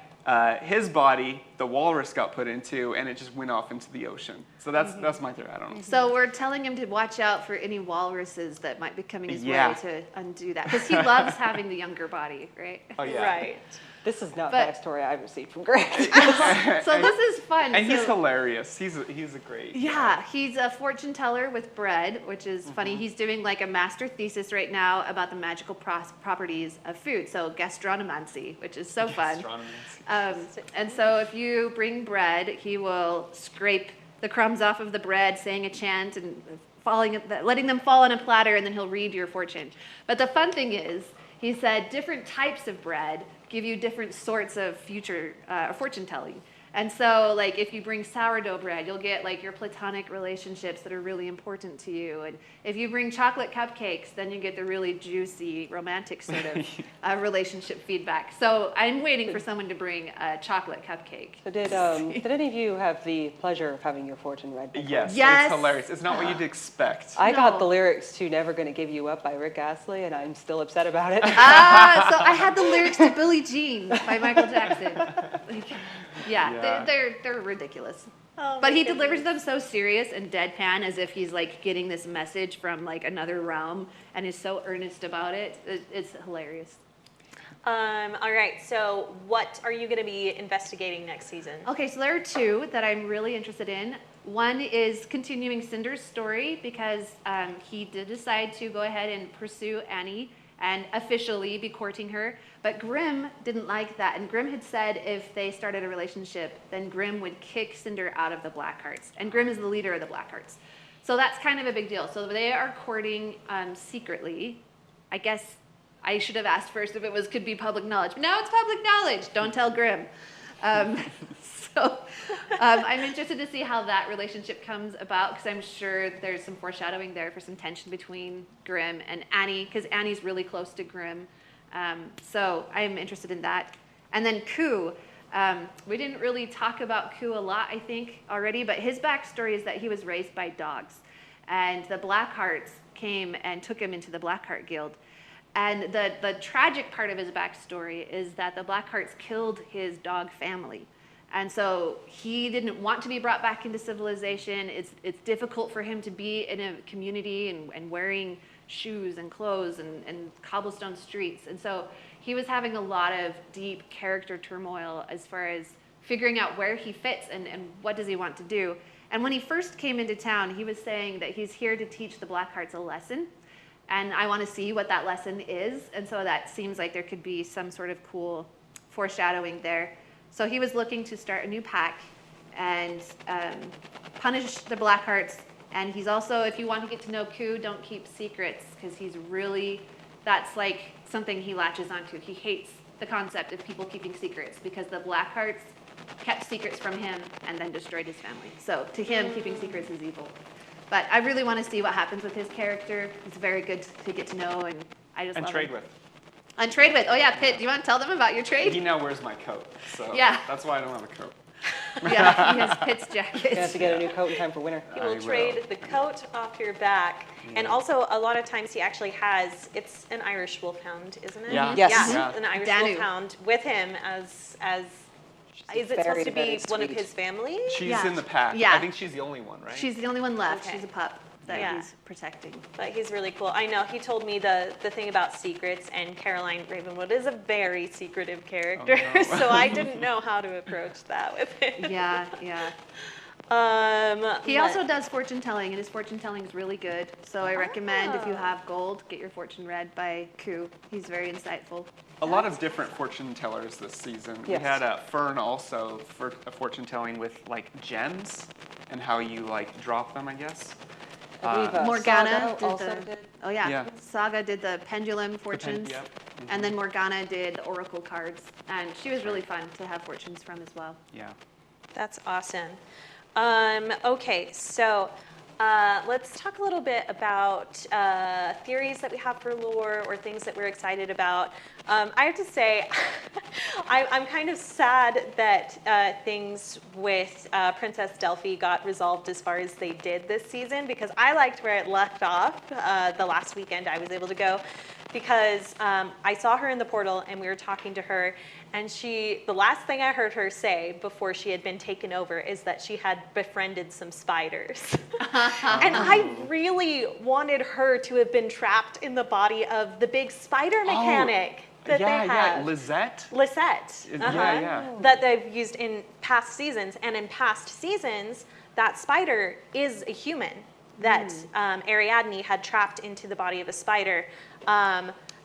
his body, the walrus got put into, and it just went off into the ocean. So that's my theory. I don't know. So we're telling him to watch out for any walruses that might be coming his Yeah. way to undo that, because he loves having the younger body, right? Oh yeah. Right. This is not But- backstory I've received from Greg. So this is fun. And he's So- hilarious. He's a great. Yeah, he's a fortune teller with bread, which is funny. He's doing like a master thesis right now about the magical properties of food, so gastronomancy, which is so fun. And so if you bring bread, he will scrape the crumbs off of the bread, saying a chant and letting them fall on a platter, and then he'll read your fortune. But the fun thing is, he said different types of bread give you different sorts of future fortune telling. And so, like, if you bring sourdough bread, you'll get, like, your platonic relationships that are really important to you. And if you bring chocolate cupcakes, then you get the really juicy, romantic sort of relationship feedback. So I'm waiting for someone to bring a chocolate cupcake. So did any of you have the pleasure of having your fortune read before? Yes, Yes. it's hilarious. It's not what you'd expect. I got No. the lyrics to Never Gonna Give You Up by Rick Astley, and I'm still upset about it. So I had the lyrics to Billie Jean by Michael Jackson. Like, Yeah. they're ridiculous. Oh, But my he goodness. delivers them so serious and deadpan, as if he's like getting this message from like another realm, and is so earnest about it. It's hilarious. All right, so what are you going to be investigating next season? Okay, so there are two that I'm really interested in. One is continuing Cinder's story, because he did decide to go ahead and pursue Annie and officially be courting her. But Grimm didn't like that, and Grimm had said if they started a relationship, then Grimm would kick Cinder out of the Blackhearts, and Grimm is the leader of the Blackhearts. So that's kind of a big deal. So they are courting secretly. I guess I should have asked first if it could be public knowledge, but now it's public knowledge. Don't tell Grimm. So I'm interested to see how that relationship comes about, because I'm sure there's some foreshadowing there for some tension between Grimm and Annie, because Annie's really close to Grimm. So I'm interested in that. And then Ku. We didn't really talk about Ku a lot, I think, already, but his backstory is that he was raised by dogs. And the Blackhearts came and took him into the Blackheart Guild. And the tragic part of his backstory is that the Blackhearts killed his dog family. And so he didn't want to be brought back into civilization. It's difficult for him to be in a community and wearing shoes and clothes and cobblestone streets. And so he was having a lot of deep character turmoil as far as figuring out where he fits and what does he want to do. And when he first came into town, he was saying that he's here to teach the Blackhearts a lesson. And I want to see what that lesson is. And so that seems like there could be some sort of cool foreshadowing there. So he was looking to start a new pack and punish the Blackhearts. And he's also, if you want to get to know Ku, don't keep secrets, because he's really, that's like something he latches onto. He hates the concept of people keeping secrets, because the Blackhearts kept secrets from him and then destroyed his family. So to him, keeping secrets is evil. But I really want to see what happens with his character. He's very good to get to know, and I just And love trade him. with. And trade with. Oh yeah, Pitt, do you want to tell them about your trade? He now wears my coat, so Yeah. that's why I don't have a coat. Yeah, he has Pitt's You have to jacket. get a new coat in time for winter. He I will will. trade the coat off your back. And also, a lot of times he actually has, it's an Irish wolfhound, isn't it? Yeah. Yes. Yeah, Yeah. an Irish Danu. wolfhound with him as is it Very, supposed to be very one of sweet. his family? She's Yeah. in the pack. Yeah. I think she's the only one, right? She's the only one left. Okay. She's a pup that Yeah. he's protecting. But he's really cool. I know, he told me the thing about secrets, and Caroline Ravenwood is a very secretive character, no. so I didn't know how to approach that with him. Yeah, yeah. He but- also does fortune telling, and his fortune telling is really good. So I recommend if you Oh. have gold, get your fortune read by Ku. He's very insightful. A lot of different fortune tellers this season. Yes. We had Fern also for a fortune telling with like gems and how you like drop them, I guess. I believe, Morgana Saga did also the. did. Oh yeah. Yeah. Saga did the pendulum fortunes, yep. and then Morgana did the oracle cards, and she was really fun to have fortunes from as well. Yeah. That's awesome. Okay, so let's talk a little bit about theories that we have for lore or things that we're excited about. I have to say, I'm kind of sad that things with Princess Delphi got resolved as far as they did this season, because I liked where it left off the last weekend I was able to go, because I saw her in the portal and we were talking to her, and the last thing I heard her say before she had been taken over is that she had befriended some spiders. And I really wanted her to have been trapped in the body of the big spider mechanic that yeah, they have. yeah. Lisette. Lisette. Yeah, yeah. That they've used in past seasons. And in past seasons, that spider is a human that Ariadne had trapped into the body of a spider.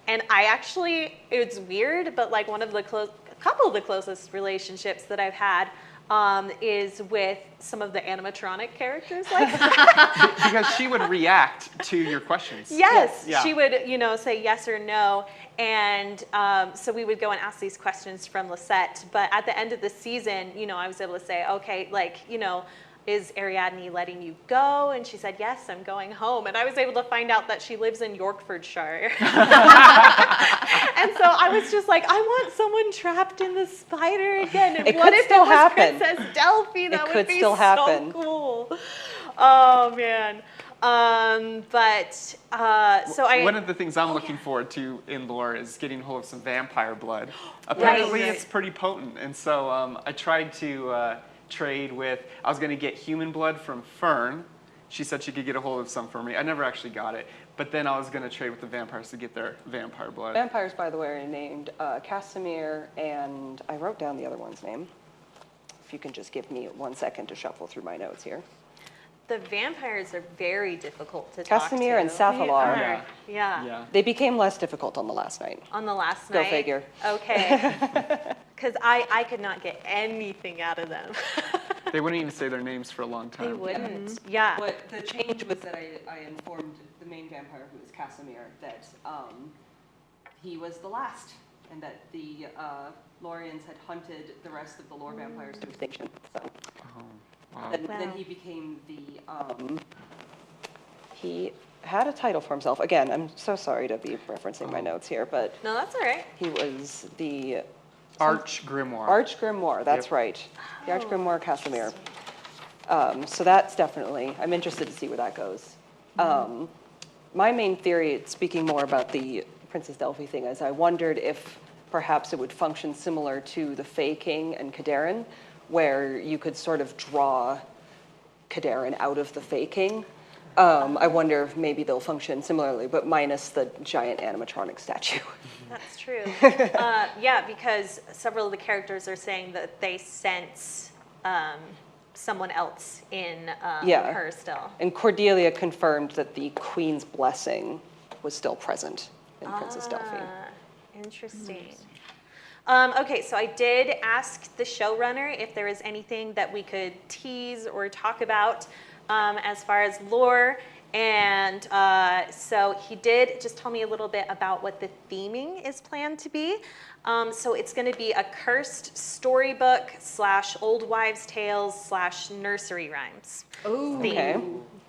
And I actually, it's weird, but like one of the couple of the closest relationships that I've had is with some of the animatronic characters like that. Because she would react to your questions. Yes, Yeah. she would, say yes or no. And so we would go and ask these questions from Lisette. But at the end of the season, I was able to say, okay, is Ariadne letting you go? And she said, yes, I'm going home. And I was able to find out that she lives in Yorkshire. And so I was just like, I want someone trapped in the spider again. And It what could if still it was happen. Princess Delphi? That would could be still happen. so cool. Oh, man. So One of the things I'm looking forward to in lore is getting hold of some vampire blood. Apparently, Right. it's pretty potent, and so I tried to trade with. I was going to get human blood from Fern. She said she could get a hold of some for me. I never actually got it, but then I was going to trade with the vampires to get their vampire blood. Vampires, by the way, are named Casimir, and I wrote down the other one's name. If you can just give me 1 second to shuffle through my notes here. the vampires are very difficult to talk to. Casimir and They Sathalar. are. Yeah. Yeah. Yeah. They became less difficult on the last night. On the last Go night. figure. Okay. Because I could not get anything out of them. They wouldn't even say their names for a long time. They wouldn't. Yeah. What the change was that I informed the main vampire, who is Casimir, that he was the last, and that the Lorians had hunted the rest of the lore vampires to extinction. So Oh, wow. then Wow. he became the. He had a title for himself. Again, I'm so sorry to be referencing my notes here, but No, that's all right. he was the Arch Grimoire. Arch Grimoire. That's Yep. right. The Arch Grimoire Casimir. So that's definitely, I'm interested to see where that goes. My main theory, speaking more about the Princess Delphi thing, is I wondered if perhaps it would function similar to the Fae King and Kadarin, where you could sort of draw Kadarin out of the Fae King. I wonder if maybe they'll function similarly, but minus the giant animatronic statue. That's true. Yeah, because several of the characters are saying that they sense someone else in Yeah. her still. And Cordelia confirmed that the Queen's blessing was still present in Princess Delphine. Interesting. Okay, so I did ask the showrunner if there was anything that we could tease or talk about as far as lore. And so he did just tell me a little bit about what the theming is planned to be. So it's going to be a cursed storybook / old wives' tales / nursery rhymes. Oh, Okay.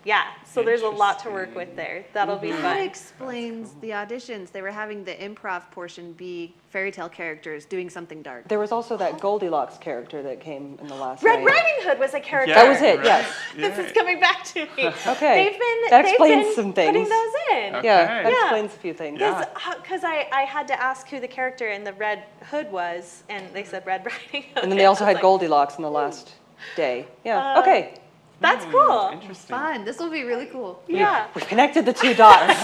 Yeah, so there's a lot to work with there. That'll be that fun. explains the auditions. They were having the improv portion be fairy tale characters doing something dark. There was also that Goldilocks character that came in the last Red night. Riding Hood was a character. That was it, right? yes. This is coming back to me. Okay. That They've explains been some putting things. those in. Okay. Yeah, that Yeah. explains a few things. Yeah. Because I had to ask who the character in the Red Hood was, and they said Red Riding Hood. And then they also I was had like, Goldilocks in the last day. Yeah, Uh, okay. That's cool. Interesting. Fun. This will be really cool. Yeah. We connected the 2 dots.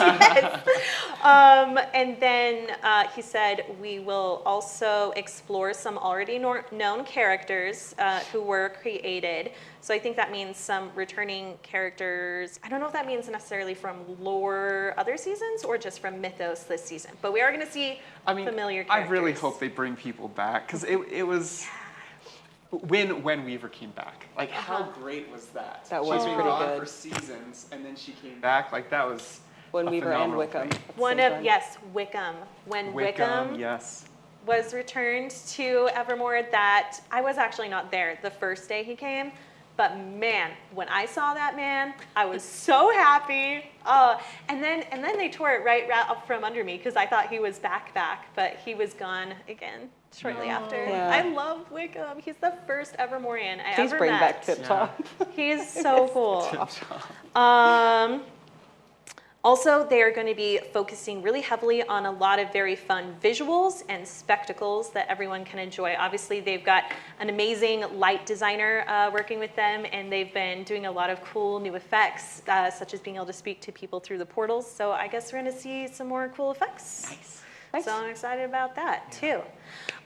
And then he said we will also explore some already known characters who were created. So I think that means some returning characters. I don't know if that means necessarily from lore other seasons or just from Mythos this season. But we are going to see familiar characters. I really hope they bring people back because it was when Weaver came back. Like, how great was that? That was She's been pretty gone good. for seasons, and then she came back. Like, that was When a Weaver and phenomenal Wickham. thing. at the One same of, time. yes, Wickham. When Wickham Yes. was returned to Evermore, that I was actually not there the first day he came, but man, when I saw that man, I was so happy. And then they tore it right up from under me because I thought he was back, but he was gone again shortly after. Yeah. I love Wickham. He's the first Evermorean I Please ever bring met. back Tip Top. He's so cool. Also, they are going to be focusing really heavily on a lot of very fun visuals and spectacles that everyone can enjoy. Obviously, they've got an amazing light designer working with them, and they've been doing a lot of cool new effects, such as being able to speak to people through the portals. So I guess we're going to see some more cool effects. Nice. So I'm excited about that, too.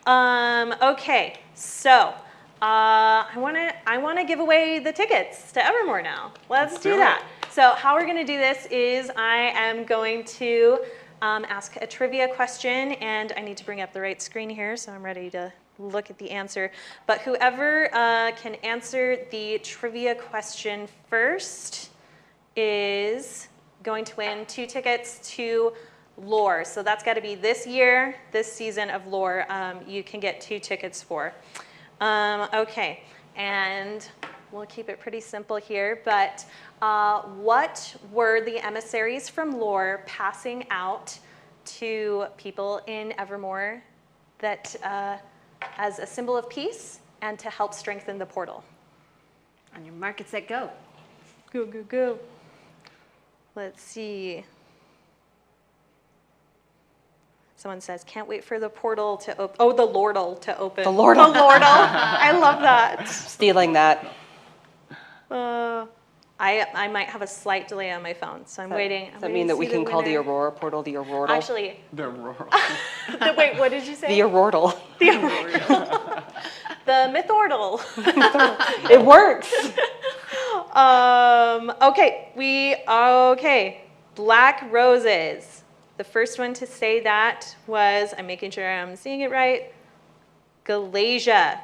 Okay, so I want to give away the tickets to Evermore now. Let's do do that. it. So how we're going to do this is I am going to ask a trivia question, and I need to bring up the right screen here, so I'm ready to look at the answer. But whoever can answer the trivia question first is going to win 2 tickets to Lore. So that's got to be this year, this season of Lore. You can get 2 tickets for. Okay, and we'll keep it pretty simple here, but what were the emissaries from Lore passing out to people in Evermore that as a symbol of peace and to help strengthen the portal? On your mark, get set, go. Go, go, go. Let's see. Someone says, can't wait for the portal to open. Oh, the Lordle to open. The Lordle. The Lordle. I love that. Stealing that. I might have a slight delay on my phone, so I'm waiting. Does that mean that we can call the Aurora portal the Aurortal? Actually, The rural. wait, what did you say? The Aurortal. The Mythordle. It works. Okay. Black roses. The first one to say that was, I'm making sure I'm seeing it right, Galasia.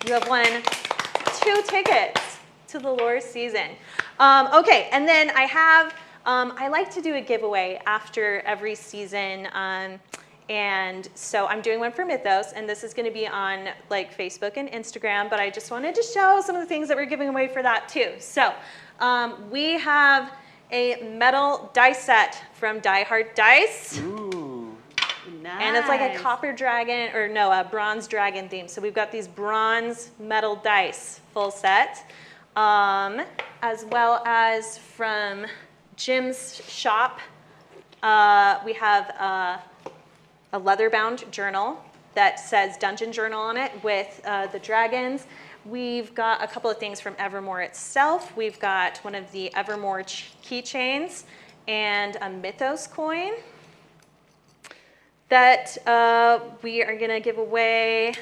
You have won 2 tickets to the Lore season. Okay, and then I have, I like to do a giveaway after every season. And so I'm doing one for Mythos, and this is going to be on like Facebook and Instagram, but I just wanted to show some of the things that we're giving away for that too. So we have a metal dice set from Die Hard Dice. Ooh. Nice. And it's like a copper dragon, or no, a bronze dragon theme. So we've got these bronze metal dice, full set. As well as from Jim's shop, we have a leather-bound journal that says Dungeon Journal on it with the dragons. We've got a couple of things from Evermore itself. We've got one of the Evermore keychains and a Mythos coin that we are going to give away.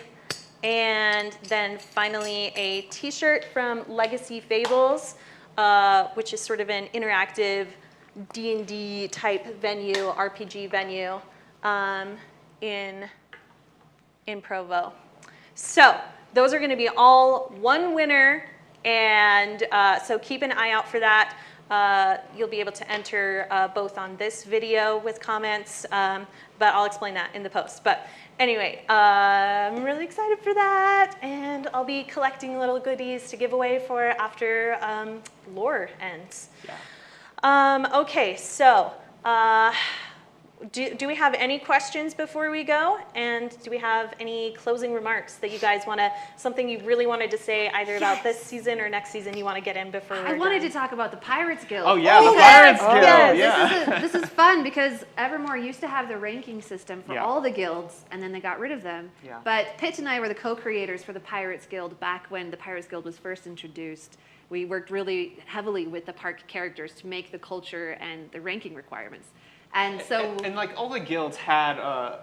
And then finally a t-shirt from Legacy Fables, which is sort of an interactive D&D type venue, RPG venue in Provo. So those are going to be all one winner, and so keep an eye out for that. You'll be able to enter both on this video with comments, but I'll explain that in the post. But anyway, I'm really excited for that, and I'll be collecting little goodies to give away for after lore ends. Yeah. Okay, so do we have any questions before we go? And do we have any closing remarks that you guys something you really wanted to say either about this season or next season you want to get in before we're I wanted done? to talk about the Pirates Guild. Oh yeah, the yes! Pirates Guild. Yes, Yeah. This is fun because Evermore used to have the ranking system for Yeah. all the guilds, and then they got rid of them. Yeah. But Pitch and I were the co-creators for the Pirates Guild back when the Pirates Guild was first introduced. We worked really heavily with the park characters to make the culture and the ranking requirements. And so, and like all the guilds had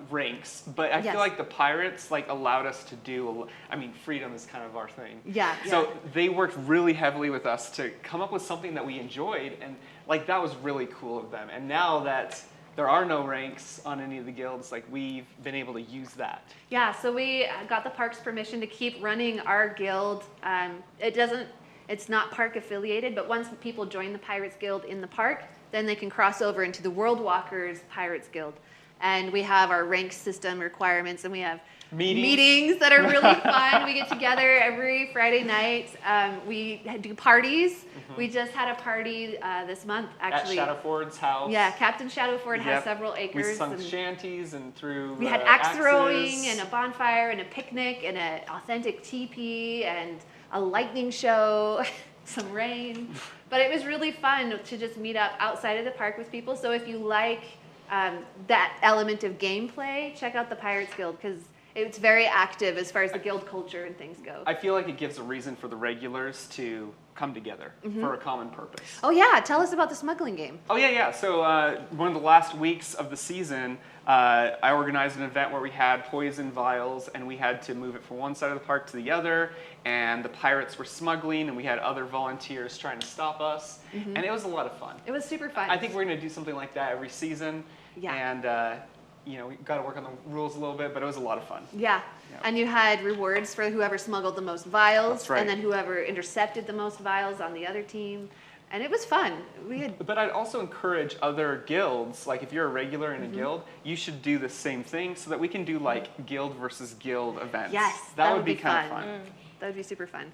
ranks, but I Yes. feel like the pirates like allowed us to do. I mean, freedom is kind of our thing. Yeah, So yeah. they worked really heavily with us to come up with something that we enjoyed, and like that was really cool of them. And now that there are no ranks on any of the guilds, like we've been able to use that. yeah, so we got the park's permission to keep running our guild. It's not park affiliated, but once people join the Pirates Guild in the park, then they can cross over into the World Walkers Pirates Guild. And we have our rank system requirements, and we have meetings that are really fun. We get together every Friday night. We do parties. Mm-hmm. We just had a party this month, actually. At Shadowford's house. Yeah, Captain Shadowford has Yep. several acres. We sung and shanties and threw. we had axe throwing and a bonfire and a picnic and an authentic teepee and a lightning show, some rain. But it was really fun to just meet up outside of the park with people. So if you like that element of gameplay, check out the Pirates Guild because it's very active as far as the guild culture and things go. I feel like it gives a reason for the regulars to come together for a common purpose. Oh yeah, tell us about the smuggling game. Oh yeah. So one of the last weeks of the season, I organized an event where we had poison vials, and we had to move it from one side of the park to the other. And the pirates were smuggling, and we had other volunteers trying to stop us, and it was a lot of fun. It was super fun. I think we're going to do something like that every season. Yeah. And we got to work on the rules a little bit, but it was a lot of fun. Yeah. Yeah. And you had rewards for whoever smuggled the most vials, That's right. and then whoever intercepted the most vials on the other team. And it was fun. We had But I'd also encourage other guilds, like if you're a regular in a guild, you should do the same thing so that we can do like guild versus guild events. Yes, that would be kind of fun. That would be super fun.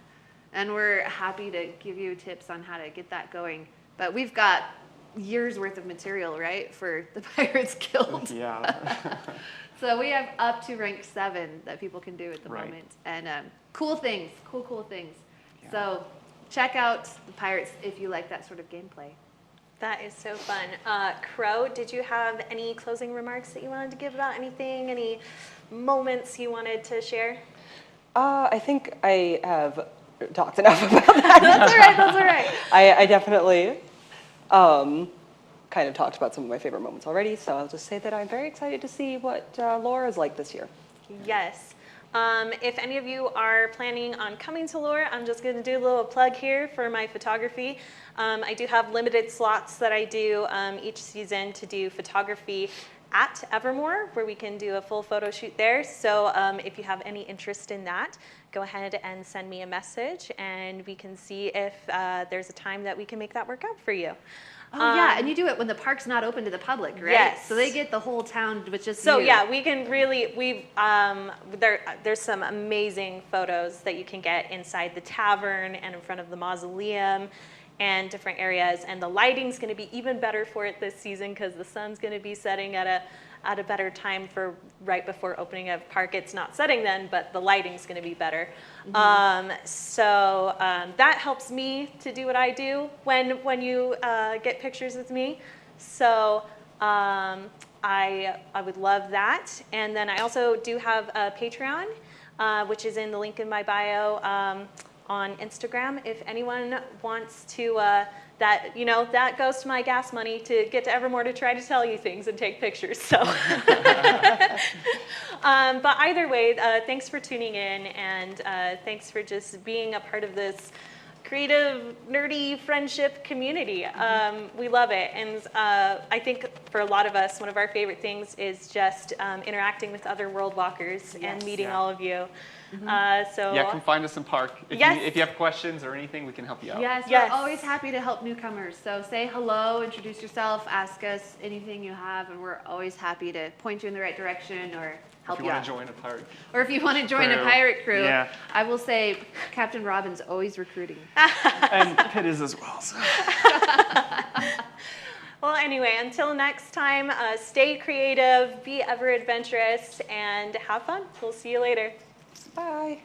And we're happy to give you tips on how to get that going. But we've got years worth of material, right, for the Pirates Guild. Yeah. So we have up to rank 7 that people can do at the Right. moment. And cool things, cool things. Yeah. So check out the Pirates if you like that sort of gameplay. That is so fun. Crow, did you have any closing remarks that you wanted to give about anything? Any moments you wanted to share? I think I have talked enough about that. That's all right. I definitely kind of talked about some of my favorite moments already, so I'll just say that I'm very excited to see what Laura is like this year. Yes. If any of you are planning on coming to Lore, I'm just going to do a little plug here for my photography. I do have limited slots that I do each season to do photography at Evermore, where we can do a full photo shoot there. So if you have any interest in that, go ahead and send me a message, and we can see if there's a time that we can make that work out for you. Oh yeah, and you do it when the park's not open to the public, right? Yes. So they get the whole town with just So you. yeah, we can really, there's some amazing photos that you can get inside the tavern and in front of the mausoleum and different areas. And the lighting's going to be even better for it this season because the sun's going to be setting at a better time for right before opening of park. It's not setting then, but the lighting's going to be better. So that helps me to do what I do when you get pictures with me. So I would love that. And then I also do have a Patreon, which is in the link in my bio on Instagram. If anyone wants to, that goes to my gas money to get to Evermore to try to tell you things and take pictures. So, but either way, thanks for tuning in, and thanks for just being a part of this creative, nerdy friendship community. We love it. And I think for a lot of us, one of our favorite things is just interacting with other World Walkers and meeting all of you. Yeah, come find us in Park. If you have questions or anything, we can help you out. Yes, we're always happy to help newcomers. So say hello, introduce yourself, ask us anything you have, and we're always happy to point you in the right direction or help you out. If you want to join a pirate Or if you want to join a crew. pirate crew, Yeah. I will say Captain Robin's always recruiting. And Pitt is as well. So. Well, anyway, until next time, stay creative, be ever adventurous, and have fun. We'll see you later. Bye.